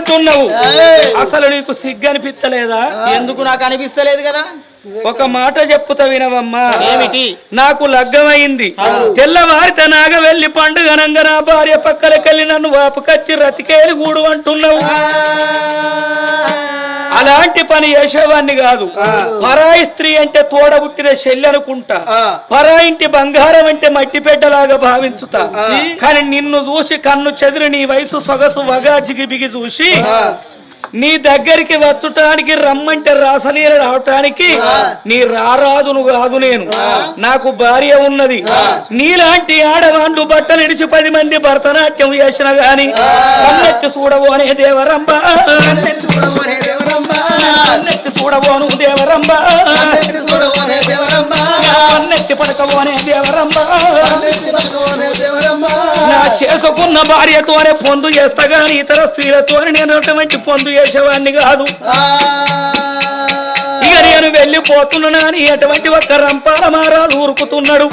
అంటున్నావు అసలు నీకు సిగ్గు అనిపిస్తలేదా? ఎందుకు నాకు అనిపిస్తలేదు కదా. ఒక మాట చెప్పుతా వినవమ్మా. ఏమిటి? నాకు లగ్గమైంది. తెల్లవారిత నాగ వెళ్లి పండుగనంగా నా భార్య పక్కలకెళ్ళి నన్ను వాపుకచ్చి రతికేలి గూడు అంటున్నావు. అలాంటి పని చేసేవాడిని కాదు. పరాయి స్త్రీ అంటే తోడబుట్టిన చెల్లి అనుకుంటా, పరాయింటి బంగారం అంటే మట్టి పెట్టలాగా భావించుతా. కానీ నిన్ను చూసి కన్ను చెదిరి నీ వయసు సొగసు వగా జిగిబిగి చూసి నీ దగ్గరికి వచ్చటానికి రమ్మంటే రాసలీల రావటానికి నీ రారాజును కాదు నేను. నాకు భార్య ఉన్నది. నీలాంటి ఆడవాళ్ళు బట్టలు ఇడిచి 10 మంది భరతనాట్యం చేసిన గాని కన్నెత్తి చూడవు అనే దేవరంబ, కన్నెత్తి చూడవోను దేవరంబ, కన్నెత్తి పడకవు అనే దేవరంబ. నా చేసుకున్న భార్యతోనే పొందు చేస్తా గాని ఇతర స్త్రీలతోనే నేను అటువంటి పొందు చేసేవాడిని కాదు. ఇక నేను వెళ్ళిపోతున్నా అని ఎటువంటి ఒక్క రంపాల మారాలు ఊరుకుతున్నాడు.